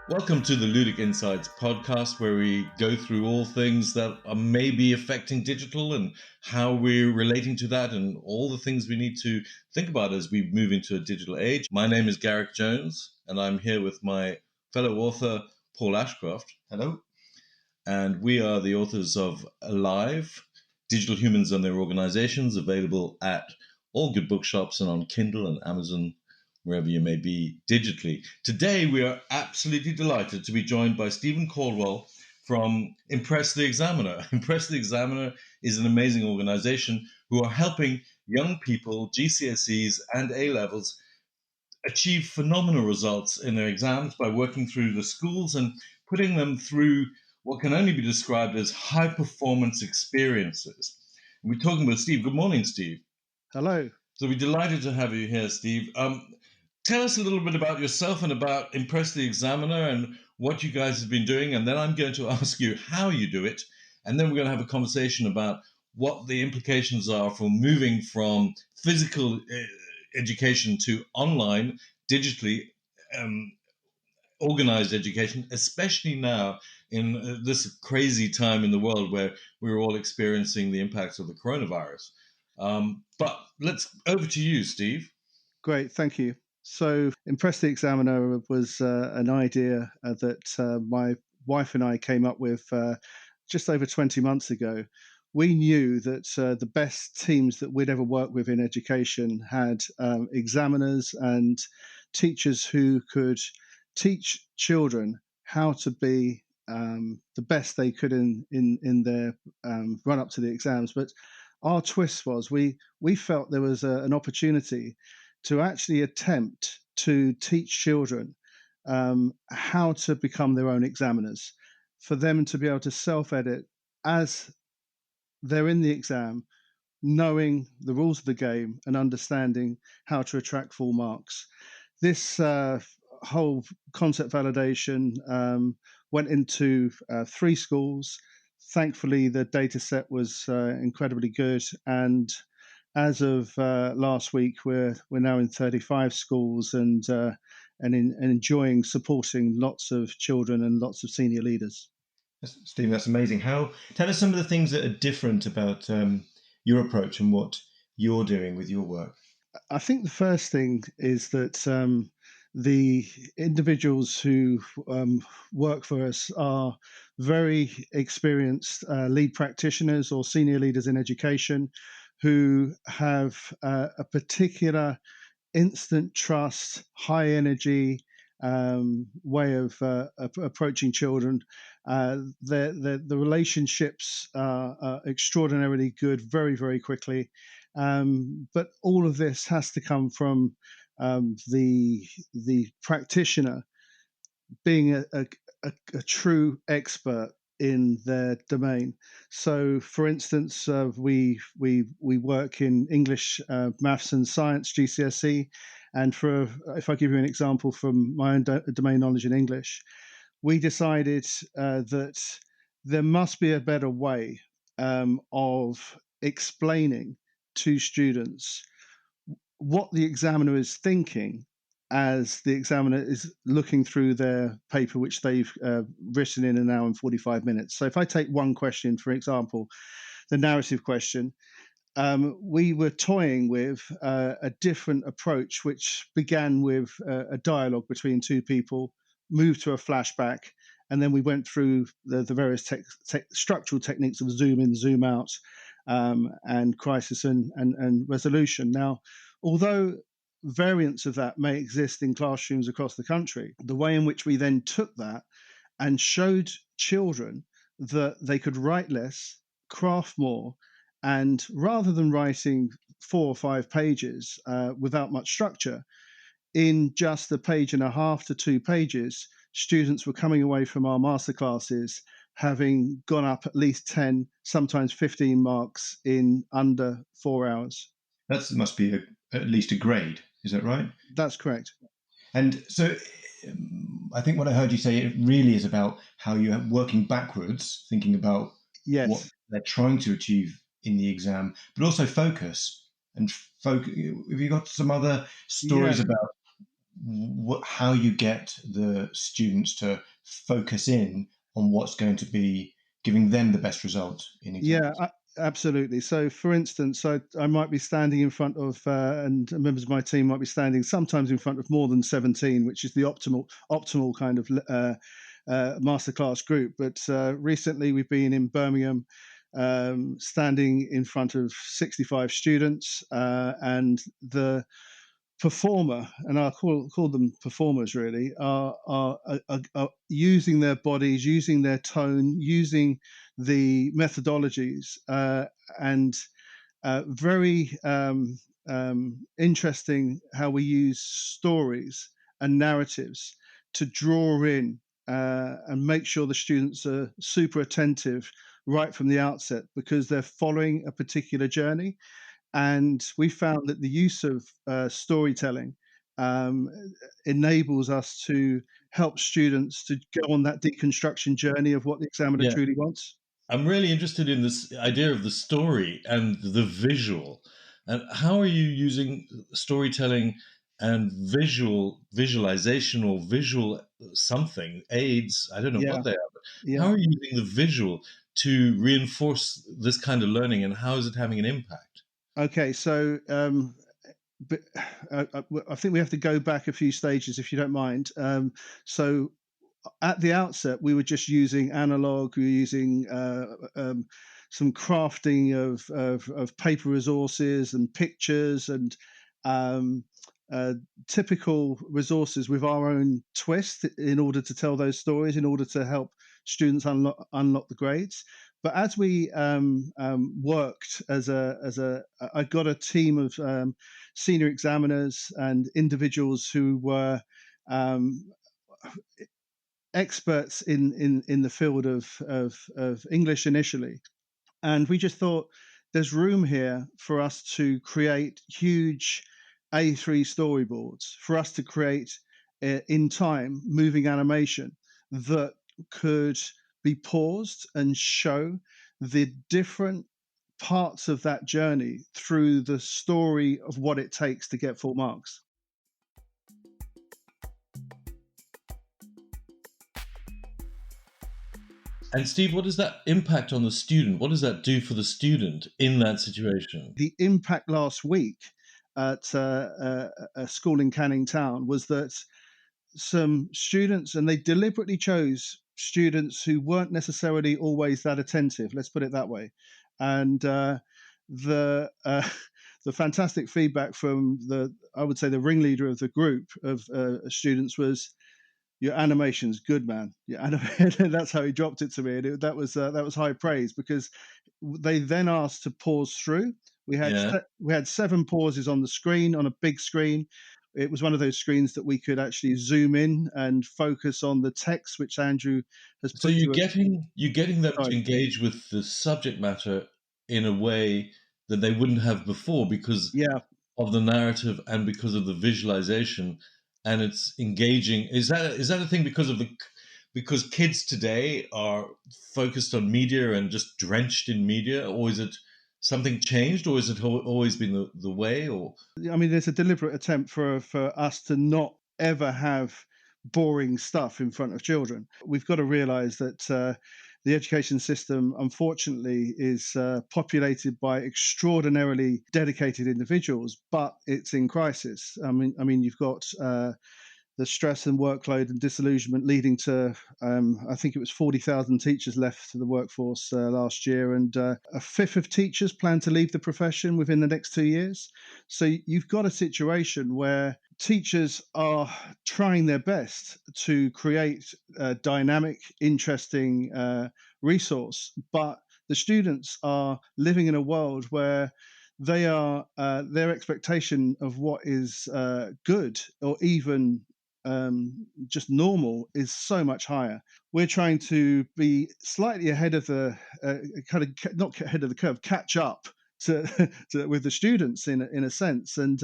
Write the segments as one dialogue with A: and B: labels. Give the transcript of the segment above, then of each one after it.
A: Welcome to the Ludic Insights podcast, where we go through all things that are maybe affecting digital and how we're relating to that and all the things we need to think about as we move into a digital age. My name is Garrick Jones, and I'm here with my fellow author, Paul Ashcroft.
B: Hello.
A: And we are the authors of Alive, Digital Humans and Their Organizations, available at all good bookshops and on Kindle and Amazon, wherever you may be digitally. Today, we are absolutely delighted to be joined by Stephen Caldwell from Impress the Examiner. Impress the Examiner is an amazing organization who are helping young people, GCSEs and A-levels, achieve phenomenal results in their exams by working through the schools and putting them through what can only be described as high-performance experiences. And we're talking with Steve. Good morning, Steve.
C: Hello.
A: So we're delighted to have you here, Steve. Tell us a little bit about yourself and about Impress the Examiner and what you guys have been doing, and then I'm going to ask you how you do it, and then we're going to have a conversation about what the implications are for moving from physical education to online, digitally organized education, especially now in this crazy time in the world where we're all experiencing the impacts of the coronavirus. But over to you, Steve.
C: Great, thank you. So Impress the Examiner was an idea that my wife and I came up with just over 20 months ago. We knew that the best teams that we'd ever worked with in education had examiners and teachers who could teach children how to be the best they could in their run up to the exams. But our twist was we felt there was an opportunity to actually attempt to teach children how to become their own examiners, for them to be able to self-edit as they're in the exam, knowing the rules of the game and understanding how to attract full marks. This whole concept validation went into 3 schools. Thankfully, the data set was incredibly good, and as of last week, we're now in 35 schools and enjoying supporting lots of children and lots of senior leaders.
B: Steve, that's amazing. Tell us some of the things that are different about your approach and what you're doing with your work.
C: I think the first thing is that the individuals who work for us are very experienced lead practitioners or senior leaders in education who have a particular instant trust, high energy way of approaching children. The relationships are extraordinarily good very, very quickly. But all of this has to come from the practitioner being a true expert in their domain. So, for instance, we work in English, maths, and science GCSE, and if I give you an example from my own domain knowledge in English, we decided that there must be a better way of explaining to students what the examiner is thinking as the examiner is looking through their paper, which they've written in an hour and 45 minutes. So if I take one question, for example, the narrative question, we were toying with a different approach, which began with a dialogue between 2 people, moved to a flashback, and then we went through the various structural techniques of zoom in, zoom out, and crisis and resolution. Now, although variants of that may exist in classrooms across the country, the way in which we then took that and showed children that they could write less, craft more, and rather than writing 4 or 5 pages without much structure, in just a page and a half to 2 pages, students were coming away from our masterclasses having gone up at least 10, sometimes 15 marks in under 4 hours.
B: That must be at least a grade, is that right?
C: That's correct.
B: And so I think what I heard you say, it really is about how you're working backwards, thinking about what they're trying to achieve in the exam, but also focus. and focus. Have you got some other stories
C: Yeah,
B: about how you get the students to focus in on what's going to be giving them the best result in exams?
C: yeah, absolutely. So, for instance, I might be standing in front of, and members of my team might be standing sometimes in front of more than 17, which is the optimal kind of masterclass group. But recently, we've been in Birmingham, standing in front of 65 students, and the performer, and I call them performers really, are using their bodies, using their tone, using the methodologies, and very interesting how we use stories and narratives to draw in and make sure the students are super attentive right from the outset because they're following a particular journey. And we found that the use of storytelling um, enables us to help students to go on that deconstruction journey of what the examiner
A: Yeah.
C: truly wants.
A: I'm really interested in this idea of the story and the visual. And how are you using storytelling and visualization or visual something aids? I don't know
C: Yeah,
A: what they are, but how
C: yeah.
A: are you using the visual to reinforce this kind of learning, and how is it having an impact?
C: Okay, so but I think we have to go back a few stages if you don't mind. So at the outset, we were just using analog. We were using some crafting of paper resources and pictures and um, uh, typical resources with our own twist in order to tell those stories, in order to help students unlock the grades. But as we worked I got a team of senior examiners and individuals who were um, experts in the field of English initially, and we just thought there's room here for us to create huge A3 storyboards, for us to create in time moving animation that could be paused and show the different parts of that journey through the story of what it takes to get full marks.
A: And Steve, what does that impact on the student? What does that do for the student in that situation?
C: The impact last week at a school in Canning Town was that some students, and they deliberately chose students who weren't necessarily always that attentive. Let's put it that way. And the the fantastic feedback from I would say, the ringleader of the group of students was, "Your animation's good, man. Your animation." That's how he dropped it to me, and that was high praise because they then asked to pause through.
A: Yeah.
C: We had 7 pauses on the screen, on a big screen. It was one of those screens that we could actually zoom in and focus on the text, which Andrew has
A: So
C: put to us.
A: you're getting them to
C: Sorry.
A: engage with the subject matter in a way that they wouldn't have before because
C: Yeah,
A: of the narrative and because of the visualization, and it's engaging. Is that a thing because kids today are focused on media and just drenched in media, or is it something changed, or is it always been the way? Or
C: I mean, there's a deliberate attempt for us to not ever have boring stuff in front of children. We've got to realize that the education system, unfortunately, is populated by extraordinarily dedicated individuals, but it's in crisis. I mean, you've got the stress and workload and disillusionment leading to, I think it was 40,000 teachers left the workforce last year, and a fifth of teachers plan to leave the profession within the next 2 years. So you've got a situation where teachers are trying their best to create a dynamic, interesting resource, but the students are living in a world where their expectation of what is good or even just normal is so much higher. We're trying to be slightly ahead of the kind of not ahead of the curve, catch up to, with the students in a sense, and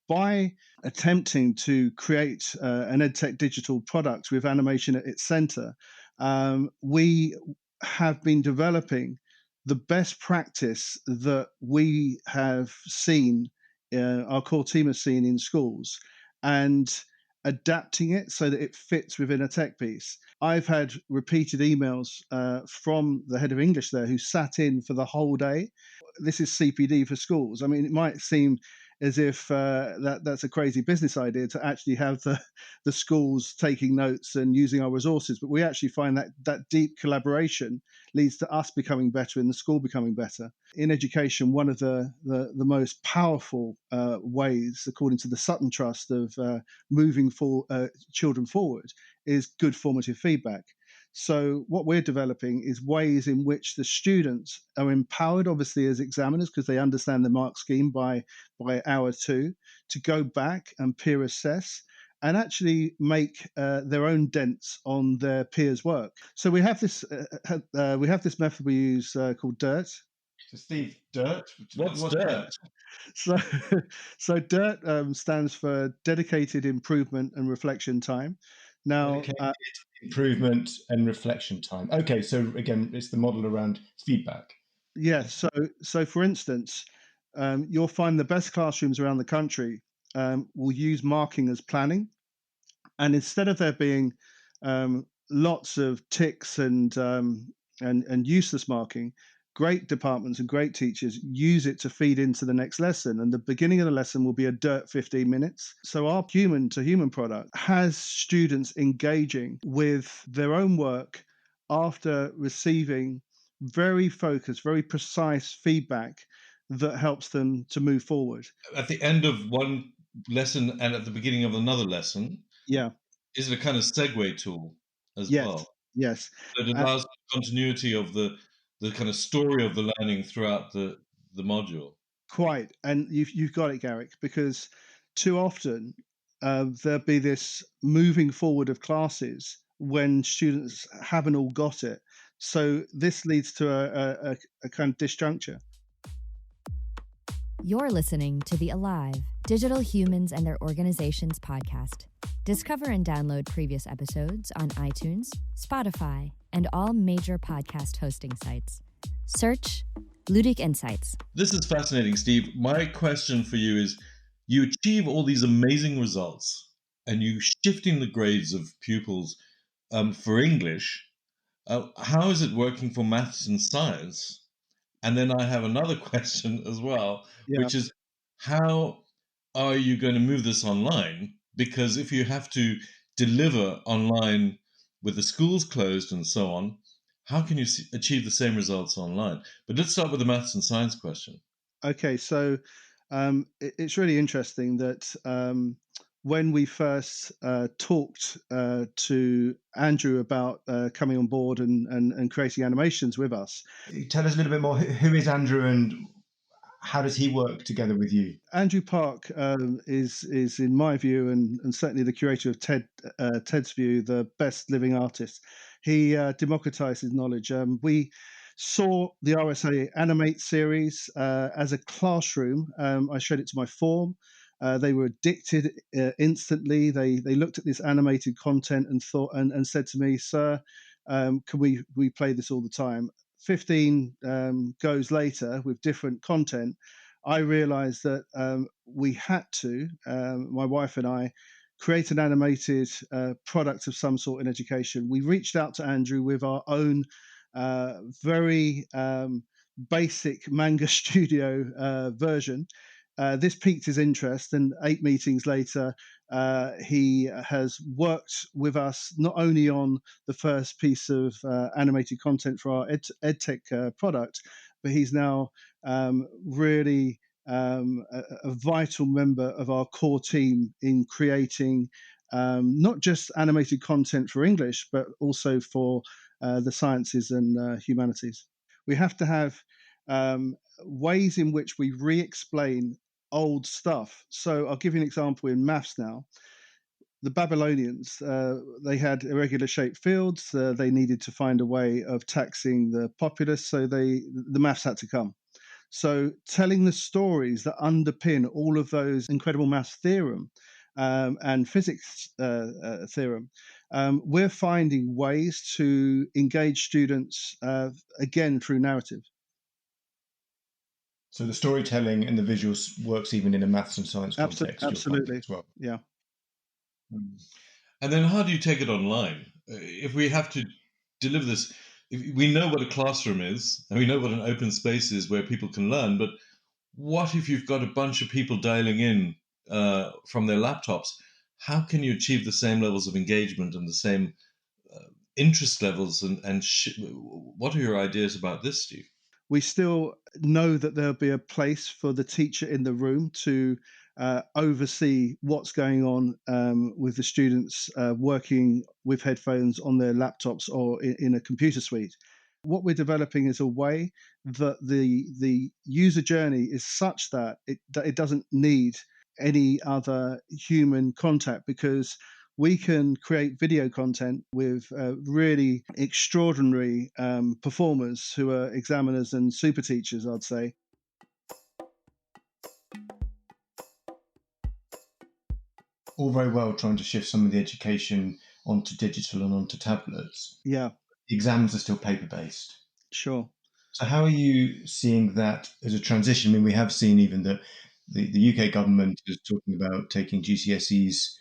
C: by attempting to create an edtech digital product with animation at its center, we have been developing the best practice that we have seen, our core team has seen in schools, and adapting it so that it fits within a tech piece. I've had repeated emails from the head of English there who sat in for the whole day. This is CPD for schools. I mean, it might seem as if that's a crazy business idea to actually have the schools taking notes and using our resources, but we actually find that deep collaboration leads to us becoming better and the school becoming better. In education, one of the most powerful ways, according to the Sutton Trust, of moving children forward is good formative feedback. So what we're developing is ways in which the students are empowered, obviously as examiners, because they understand the mark scheme by hour 2, to go back and peer assess and actually make their own dents on their peers' work. So we have this method we use called DIRT.
B: So Steve, DIRT?
A: What's DIRT?
C: So, so DIRT stands for Dedicated Improvement and Reflection Time. Now,
B: improvement and reflection time. Okay, so again, it's the model around feedback.
C: Yeah. So for instance, you'll find the best classrooms around the country will use marking as planning, and instead of there being lots of ticks and useless marking, great departments and great teachers use it to feed into the next lesson. And the beginning of the lesson will be a DIRT 15 minutes. So our human to human product has students engaging with their own work after receiving very focused, very precise feedback that helps them to move forward.
A: At the end of one lesson and at the beginning of another lesson,
C: Yeah.
A: is it a kind of segue tool as well?
C: Yes.
A: So it allows continuity of the kind of story of the learning throughout the module.
C: Quite, and you've got it, Garrick, because too often there'll be this moving forward of classes when students haven't all got it. So this leads to a kind of disjuncture.
D: You're listening to the Alive, Digital Humans and Their Organizations podcast. Discover and download previous episodes on iTunes, Spotify, and all major podcast hosting sites. Search Ludic Insights.
A: This is fascinating, Steve. My question for you is, you achieve all these amazing results and you shifting the grades of pupils for English. How is it working for maths and science? And then I have another question as well, which is, how are you going to move this online? Because if you have to deliver online with the schools closed and so on, how can you achieve the same results online? But let's start with the maths and science question.
C: Okay, so it's really interesting that when we first talked to Andrew about coming on board and creating animations with us.
B: Tell us a little bit more. Who is Andrew and how does he work together with you?
C: Andrew Park is in my view, and certainly the curator of Ted's view, the best living artist. He democratizes knowledge. We saw the RSA Animate series as a classroom. I showed it to my form. They were addicted instantly. They looked at this animated content and thought and said to me, "Sir, can we play this all the time?" 15 goes later with different content, I realized that we had to, my wife and I, create an animated product of some sort in education. We reached out to Andrew with our own very basic Manga Studio version. This piqued his interest, and 8 meetings later, he has worked with us not only on the first piece of animated content for our EdTech product, but he's now really a vital member of our core team in creating not just animated content for English, but also for the sciences and humanities. We have to have ways in which we re-explain old stuff. So I'll give you an example in maths now. The Babylonians, they had irregular shaped fields. They needed to find a way of taxing the populace, so the maths had to come. So telling the stories that underpin all of those incredible maths theorem and physics theorem, we're finding ways to engage students again through narrative.
B: So the storytelling and the visuals works even in a maths and science context.
C: Absolutely.
B: As well.
C: Yeah.
A: And then how do you take it online? If we have to deliver this, if we know what a classroom is, and we know what an open space is where people can learn, but what if you've got a bunch of people dialing in from their laptops? How can you achieve the same levels of engagement and the same interest levels? What are your ideas about this, Steve?
C: We still know that there'll be a place for the teacher in the room to oversee what's going on with the students working with headphones on their laptops or in a computer suite. What we're developing is a way that the user journey is such that it doesn't need any other human contact, because we can create video content with really extraordinary performers who are examiners and super teachers, I'd say.
B: All very well trying to shift some of the education onto digital and onto tablets.
C: Yeah.
B: The exams are still paper-based.
C: Sure.
B: So how are you seeing that as a transition? I mean, we have seen even that the UK government is talking about taking GCSEs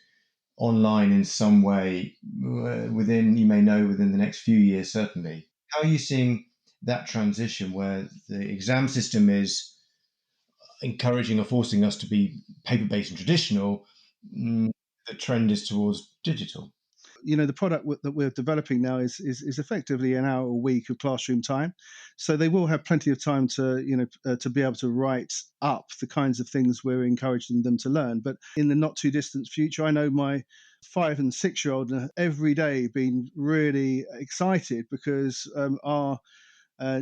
B: online in some way within the next few years, certainly. How are you seeing that transition where the exam system is encouraging or forcing us to be paper-based and traditional? The trend is towards digital.
C: The product that we're developing now is effectively an hour a week of classroom time, so they will have plenty of time to to be able to write up the kinds of things we're encouraging them to learn. But in the not too distant future, I know my 5 and 6 year old every day been really excited because our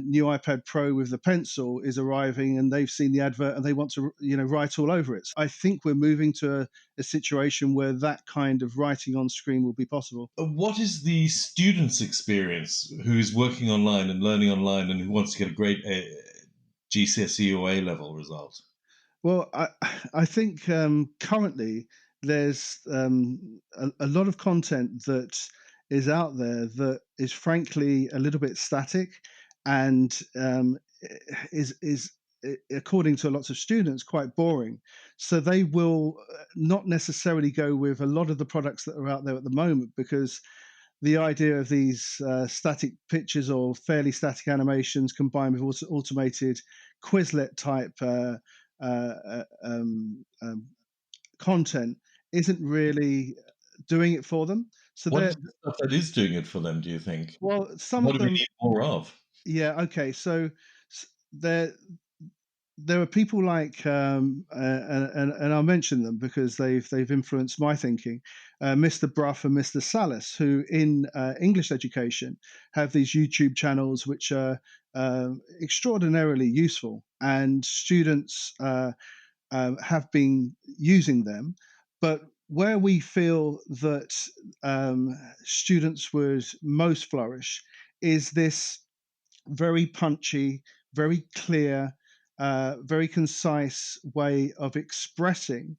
C: new iPad Pro with the pencil is arriving, and they've seen the advert and they want to write all over it. I think we're moving to a situation where that kind of writing on screen will be possible.
A: What is the student's experience who's working online and learning online and who wants to get a great GCSE or A-level result?
C: Well, I think currently there's a lot of content that is out there that is frankly a little bit static, and is according to lots of students quite boring. So they will not necessarily go with a lot of the products that are out there at the moment, because the idea of these static pictures or fairly static animations combined with automated Quizlet type content isn't really doing it for them. So
A: what is the stuff that is doing it for them, do you think?
C: Well, some
A: what
C: of
A: do
C: them
A: we need more of?
C: Yeah, okay. So there are people like, and I'll mention them because they've influenced my thinking. Mr. Bruff and Mr. Salas, who in English education have these YouTube channels which are extraordinarily useful, and students have been using them. But where we feel that students would most flourish is this very punchy, very clear, very concise way of expressing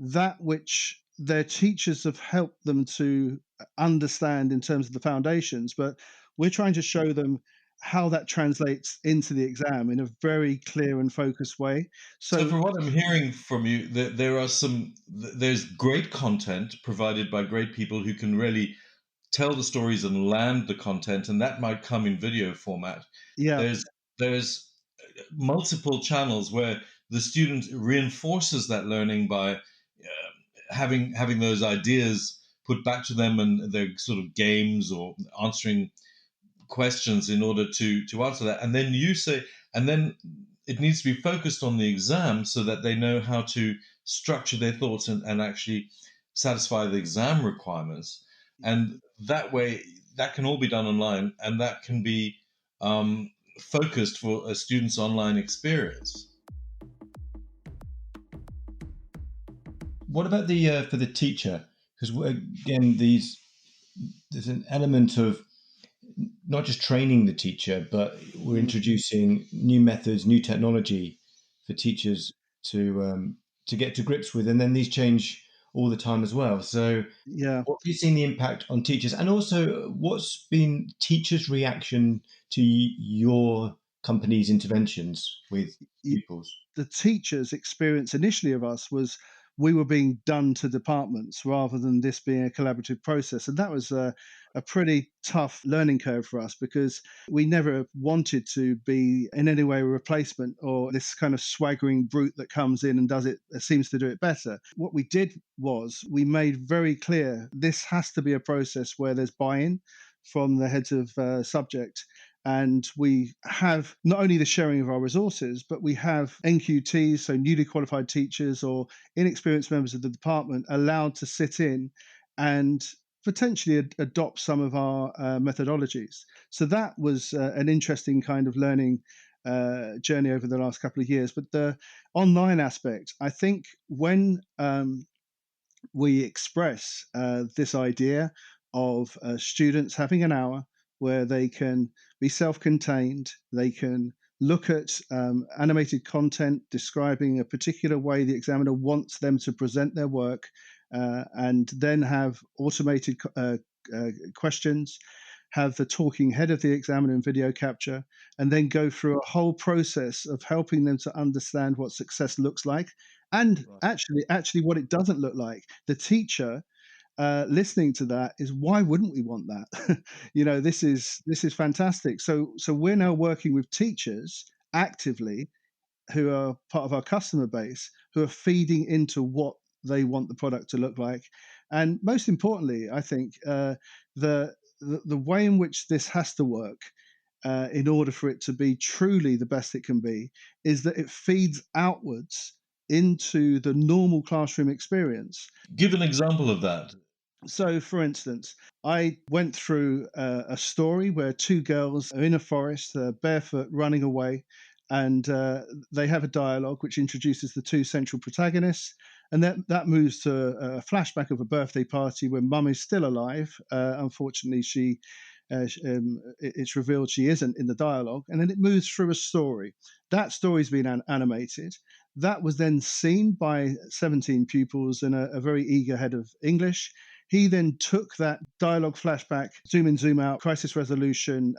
C: that which their teachers have helped them to understand in terms of the foundations. But we're trying to show them how that translates into the exam in a very clear and focused way.
A: So from what I'm hearing from you, there's great content provided by great people who can really tell the stories and land the content, and that might come in video format.
C: Yeah.
A: There's multiple channels where the student reinforces that learning by having those ideas put back to them, and their sort of games or answering questions in order to answer that. And then and then it needs to be focused on the exam so that they know how to structure their thoughts and actually satisfy the exam requirements. And that way, that can all be done online, and that can be focused for a student's online experience.
B: What about for the teacher? Because again, there's an element of not just training the teacher, but we're introducing new methods, new technology for teachers to get to grips with, and then these change all the time as well. So,
C: yeah,
B: what have you seen the impact on teachers, and also what's been teachers' reaction to your companies' interventions with pupils?
C: The teacher's experience initially of us was we were being done to departments rather than this being a collaborative process. And that was a pretty tough learning curve for us, because we never wanted to be in any way a replacement or this kind of swaggering brute that comes in and seems to do it better. What we did was we made very clear this has to be a process where there's buy-in from the heads of subject. And we have not only the sharing of our resources, but we have NQTs, so newly qualified teachers or inexperienced members of the department, allowed to sit in and potentially adopt some of our methodologies. So that was an interesting kind of learning journey over the last couple of years. But the online aspect, I think when we express this idea of students having an hour where they can be self-contained, they can look at animated content describing a particular way the examiner wants them to present their work, and then have automated questions, have the talking head of the examiner in video capture, and then go through a whole process of helping them to understand what success looks like, and actually what it doesn't look like. The teacher listening to that is, why wouldn't we want that? This is fantastic. So we're now working with teachers actively who are part of our customer base, who are feeding into what they want the product to look like. And most importantly, I think the way in which this has to work in order for it to be truly the best it can be is that it feeds outwards into the normal classroom experience.
A: Give an example of that.
C: So, for instance, I went through a story where two girls are in a forest, barefoot, running away, and they have a dialogue which introduces the two central protagonists. And that moves to a flashback of a birthday party when mum is still alive. Unfortunately, it's revealed she isn't in the dialogue. And then it moves through a story. That story's been animated. That was then seen by 17 pupils and a very eager head of English. He then took that dialogue flashback, zoom in, zoom out, crisis resolution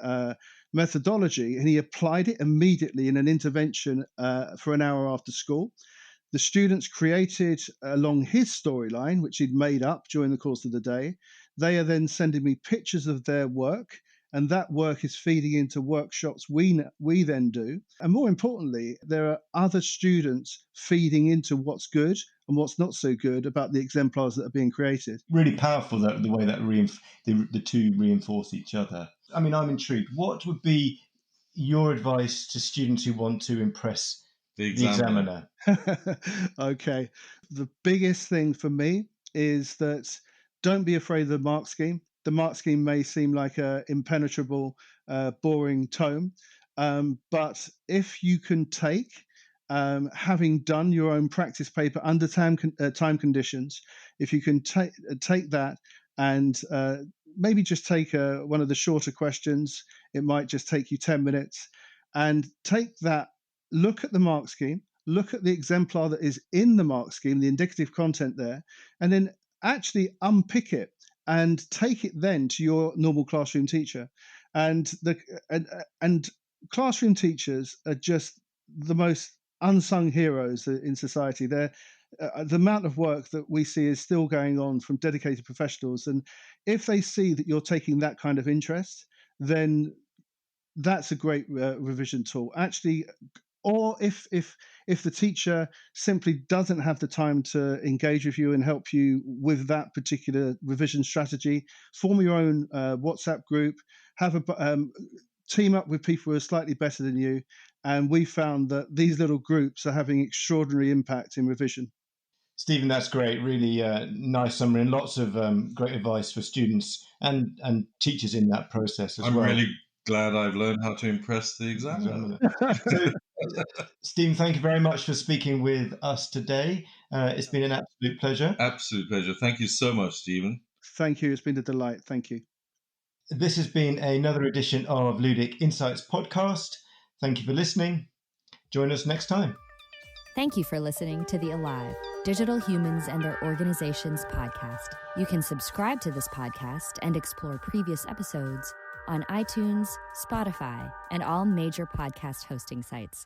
C: methodology, and he applied it immediately in an intervention for an hour after school. The students created along his storyline, which he'd made up during the course of the day. They are then sending me pictures of their work, and that work is feeding into workshops we then do. And more importantly, there are other students feeding into what's good and what's not so good about the exemplars that are being created.
B: Really powerful, the way that the two reinforce each other. I mean, I'm intrigued. What would be your advice to students who want to impress the examiner?
C: Okay. The biggest thing for me is that don't be afraid of the mark scheme. The mark scheme may seem like an impenetrable, boring tome, but if you can take, having done your own practice paper under time conditions, if you can take that and maybe just take one of the shorter questions, it might just take you 10 minutes, and take that, look at the mark scheme, look at the exemplar that is in the mark scheme, the indicative content there, and then actually unpick it and take it then to your normal classroom teacher. And classroom teachers are just the most unsung heroes in society. They're the amount of work that we see is still going on from dedicated professionals. And if they see that you're taking that kind of interest, then that's a great revision tool. Actually, or if the teacher simply doesn't have the time to engage with you and help you with that particular revision strategy, form your own WhatsApp group, have a team up with people who are slightly better than you, and we found that these little groups are having extraordinary impact in revision.
B: Stephen, that's great. Really nice summary and lots of great advice for students and teachers in that process as well.
A: I'm really glad I've learned how to impress the examiner.
B: So, Stephen, thank you very much for speaking with us today. It's been an absolute pleasure.
A: Absolute pleasure. Thank you so much, Stephen.
C: Thank you. It's been a delight. Thank you.
B: This has been another edition of Ludic Insights podcast. Thank you for listening. Join us next time.
D: Thank you for listening to the Alive, Digital Humans and Their Organizations podcast. You can subscribe to this podcast and explore previous episodes on iTunes, Spotify, and all major podcast hosting sites.